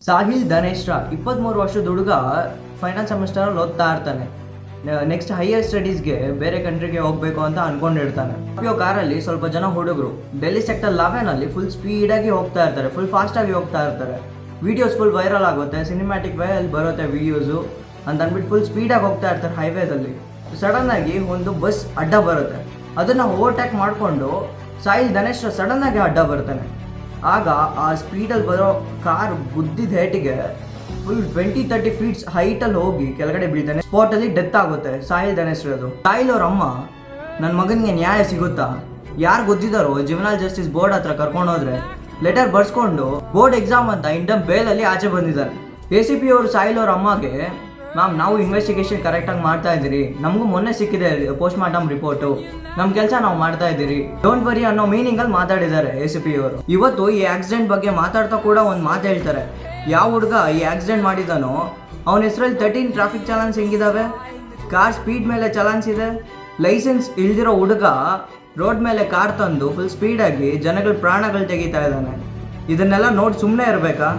ಸಾಹಿಲ್ ಧನೇಶ್ರ 23 ವರ್ಷದ ಹುಡುಗ final semester ಓದ್ತಾ ಇರ್ತಾನೆ. ನೆಕ್ಸ್ಟ್ ಹೈಯರ್ ಸ್ಟಡೀಸ್ಗೆ ಬೇರೆ ಕಂಟ್ರಿಗೆ ಹೋಗ್ಬೇಕು ಅಂತ ಅನ್ಕೊಂಡಿರ್ತಾನೆ. ಕಾರಲ್ಲಿ ಸ್ವಲ್ಪ ಜನ ಹುಡುಗರು ಡೆಲ್ಲಿ ಸೆಕ್ಟರ್ 11 ಫುಲ್ ಸ್ಪೀಡಾಗಿ ಹೋಗ್ತಾ ಇರ್ತಾರೆ, ಫುಲ್ ಫಾಸ್ಟಾಗಿ ಹೋಗ್ತಾ ಇರ್ತಾರೆ. ವಿಡಿಯೋಸ್ ಫುಲ್ ವೈರಲ್ ಆಗುತ್ತೆ, ಸಿನಿಮ್ಯಾಟಿಕ್ ವೇ ಅಲ್ಲಿ ಬರುತ್ತೆ ವಿಡಿಯೋಸು ಅಂತ ಅಂದ್ಬಿಟ್ಟು ಫುಲ್ ಸ್ಪೀಡಾಗಿ ಹೋಗ್ತಾ ಇರ್ತಾರೆ ಹೈವೇದಲ್ಲಿ. ಸಡನ್ ಆಗಿ ಒಂದು ಬಸ್ ಅಡ್ಡ ಬರುತ್ತೆ, ಅದನ್ನು ಓವರ್ಟೇಕ್ ಮಾಡಿಕೊಂಡು ಸಾಹಿಲ್ ಧನೇಶ್ರ ಸಡನ್ ಆಗಿ ಅಡ್ಡ ಬರ್ತಾನೆ. ಆಗ ಆ ಸ್ಪೀಡಲ್ಲಿ ಬರೋ ಕಾರ್ ಬುದ್ಧಿದ ಹೇಟಿಗೆ ಫುಲ್ 20-30 ಫೀಟ್ಸ್ ಹೈಟಲ್ಲಿ ಹೋಗಿ ಕೆಳಗಡೆ ಬೀಳ್ತಾನೆ. ಸ್ಪಾಟಲ್ಲಿ ಡೆತ್ ಆಗುತ್ತೆ ಸಾಹಿಲ್ ಧನೇಶ್ರದು. ಸಾಹಿಲ್ ಅವ್ರ ಅಮ್ಮ, ನನ್ನ ಮಗನಿಗೆ ನ್ಯಾಯ ಸಿಗುತ್ತಾ, ಯಾರು ಗೊತ್ತಿದ್ದಾರೋ ಜುವೆನೈಲ್ ಜಸ್ಟಿಸ್ ಬೋರ್ಡ್ ಹತ್ರ ಕರ್ಕೊಂಡು ಹೋದ್ರೆ ಲೆಟರ್ ಬರ್ಸ್ಕೊಂಡು ಬೋರ್ಡ್ ಎಕ್ಸಾಮ್ ಅಂತ ಇಂಟರ್ಮ್ ಬೇಲಲ್ಲಿ ಆಚೆ ಬಂದಿದ್ದಾರೆ. ACP ಅವರು ಸಾಹಿಲ್ ಅವ್ರ ಅಮ್ಮಗೆ, ಮ್ಯಾಮ್ ನಾವು ಇನ್ವೆಸ್ಟಿಗೇಷನ್ ಕರೆಕ್ಟಾಗಿ ಮಾಡ್ತಾ ಇದ್ದೀರಿ, ನಮಗೂ ಮೊನ್ನೆ ಸಿಕ್ಕಿದೆ ಪೋಸ್ಟ್ ಮಾರ್ಟಮ್ ರಿಪೋರ್ಟು, ನಮ್ಮ ಕೆಲಸ ನಾವು ಮಾಡ್ತಾ ಇದ್ದೀರಿ, ಡೋಂಟ್ ವರಿ ಅನ್ನೋ ಮೀನಿಂಗಲ್ಲಿ ಮಾತಾಡಿದ್ದಾರೆ ACP ಅವರು. ಇವತ್ತು ಈ ಆಕ್ಸಿಡೆಂಟ್ ಬಗ್ಗೆ ಮಾತಾಡ್ತಾ ಕೂಡ ಒಂದು ಮಾತು ಹೇಳ್ತಾರೆ. ಯಾವ ಹುಡುಗ ಈ ಆಕ್ಸಿಡೆಂಟ್ ಮಾಡಿದಾನೋ ಅವನ ಹೆಸರಲ್ಲಿ 13 ಟ್ರಾಫಿಕ್ ಚಾಲನ್ಸ್ ಹೆಂಗಿದಾವೆ, ಕಾರ್ ಸ್ಪೀಡ್ ಮೇಲೆ ಚಾಲನ್ಸ್ ಇದೆ, ಲೈಸೆನ್ಸ್ ಇಲ್ದಿರೋ ಹುಡುಗ ರೋಡ್ ಮೇಲೆ ಕಾರ್ ತಂದು ಫುಲ್ ಸ್ಪೀಡಾಗಿ ಜನಗಳ ಪ್ರಾಣಗಳು ತೆಗಿತಾ ಇದ್ದಾನೆ. ಇದನ್ನೆಲ್ಲ ನೋಡಿ ಸುಮ್ಮನೆ ಇರಬೇಕಾ?